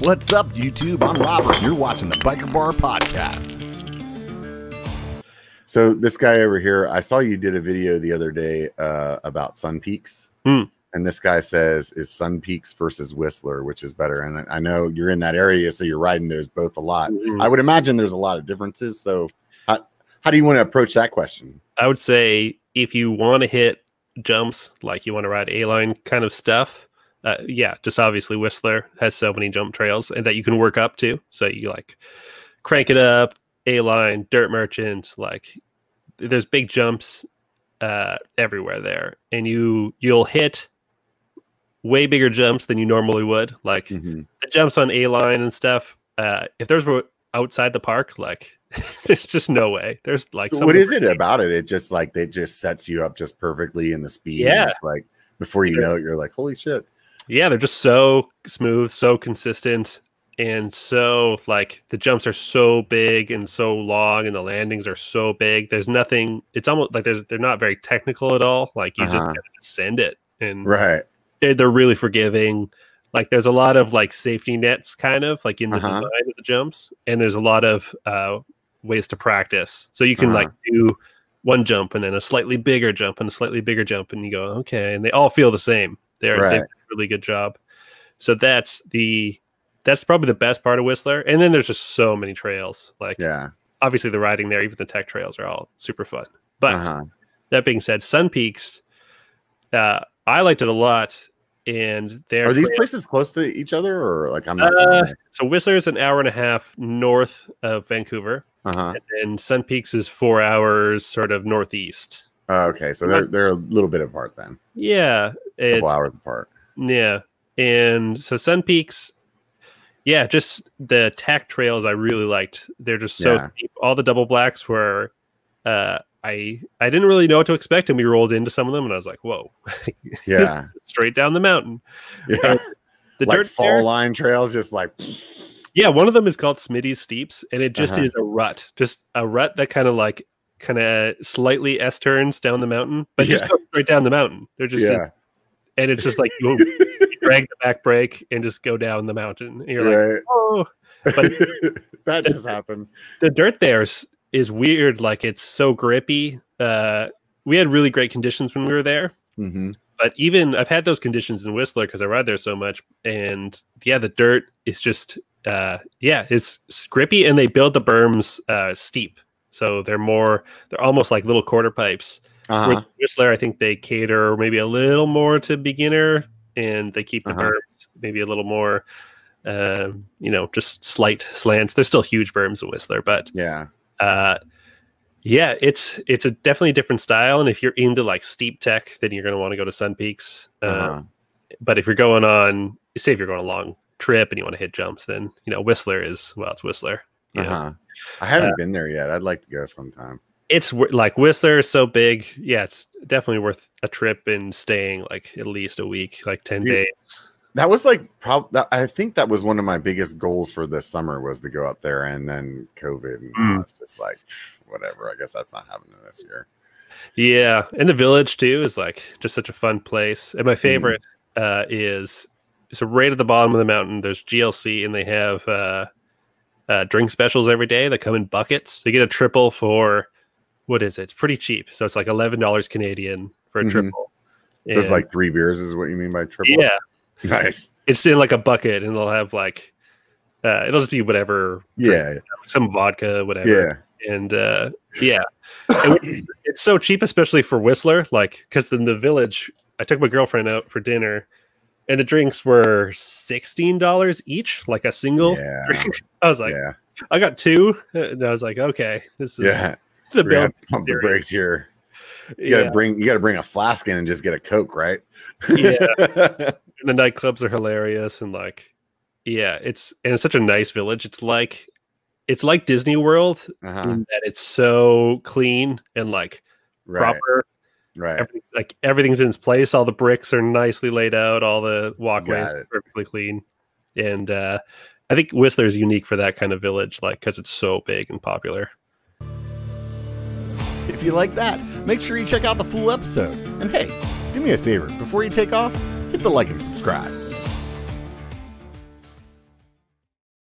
What's up, YouTube? I'm Robert, and you're watching the B1KER Bar Podcast. So this guy over here, I saw you did a video the other day about Sun Peaks. And this guy says, is Sun Peaks versus Whistler, which is better? And I know you're in that area, so you're riding those both a lot. I would imagine there's a lot of differences. So how do you want to approach that question? I would say if you want to hit jumps, like you want to ride A-line kind of stuff, yeah, just obviously Whistler has so many jump trails and that you can work up to. So you like crank it up, A-line, dirt merchant, like there's big jumps everywhere there. And you'll hit way bigger jumps than you normally would. Like the jumps on A-line and stuff, if those were outside the park, like there's just no way. There's like so what is it about it? It just like it just sets you up just perfectly in the speed. Yeah. It's like before you know it, you're like, holy shit. Yeah, they're just so smooth, so consistent, and so like the jumps are so big and so long, and the landings are so big. There's nothing. It's almost like they're not very technical at all. Like you just gotta send it, and they're really forgiving. Like there's a lot of like safety nets, kind of like in the design of the jumps, and there's a lot of ways to practice. So you can like do one jump and then a slightly bigger jump and a slightly bigger jump, and you go okay, and they all feel the same. They did a really good job. So that's probably the best part of Whistler. And then there's just so many trails. Like obviously the riding there, even the tech trails are all super fun. But that being said, Sun Peaks, I liked it a lot. And are these places close to each other, or like I'm not so Whistler is an hour and a half north of Vancouver, and then Sun Peaks is 4 hours sort of northeast. Okay, so they're a little bit apart then. Yeah, a couple hours apart. Yeah, and so Sun Peaks, yeah, just the tech trails I really liked. They're just so deep. All the double blacks were, I didn't really know what to expect, and we rolled into some of them, and I was like, whoa, yeah, straight down the mountain. Yeah, the like dirt fall line trails, just like. Yeah, one of them is called Smitty's Steeps, and it just is a rut that kind of slightly S-turns down the mountain, but just go straight down the mountain. They're just and it's just like you drag the back brake and just go down the mountain. And you're like, oh, but that just happened. The dirt there is weird. Like it's so grippy. We had really great conditions when we were there. But even I've had those conditions in Whistler because I ride there so much. And yeah, the dirt is just, it's grippy, and they build the berms steep. So they're almost like little quarter pipes. With Whistler, I think they cater maybe a little more to beginner, and they keep the berms maybe a little more, just slight slants. There's still huge berms in Whistler, but it's a definitely different style. And if you're into like steep tech, then you're going to want to go to Sun Peaks. But if you're going on, say if you're going a long trip and you want to hit jumps, then Whistler it's Whistler. I haven't been there yet. I'd like to go sometime. It's like Whistler is so big. Yeah, it's definitely worth a trip and staying like at least a week, like 10 days. That was like I think that was one of my biggest goals for this summer, was to go up there, and then COVID. And it's just like whatever. I guess that's not happening this year. Yeah, and the village too is like just such a fun place. And my favorite is so right at the bottom of the mountain. There's GLC, and they have drink specials every day that come in buckets. So you get a triple for, what is it? It's pretty cheap. So it's like $11 Canadian for a triple. So it's like 3 beers is what you mean by triple? Yeah. Nice. It's in like a bucket, and they'll have like, it'll just be whatever. Yeah. Some vodka, whatever. Yeah. And and it's so cheap, especially for Whistler. Like, because in the village, I took my girlfriend out for dinner, and the drinks were $16 each, like a single drink. I was like, I got 2, and I was like, okay, this is the bill. Pump the brakes here. You gotta bring a flask in and just get a Coke, right? Yeah. And the nightclubs are hilarious, and like, it's such a nice village. It's like Disney World in that it's so clean and like proper. Right. Everything's in its place. All the bricks are nicely laid out. All the walkways are perfectly clean. And I think Whistler is unique for that kind of village, like because it's so big and popular. If you like that, make sure you check out the full episode. And hey, do me a favor, before you take off, hit the like and subscribe.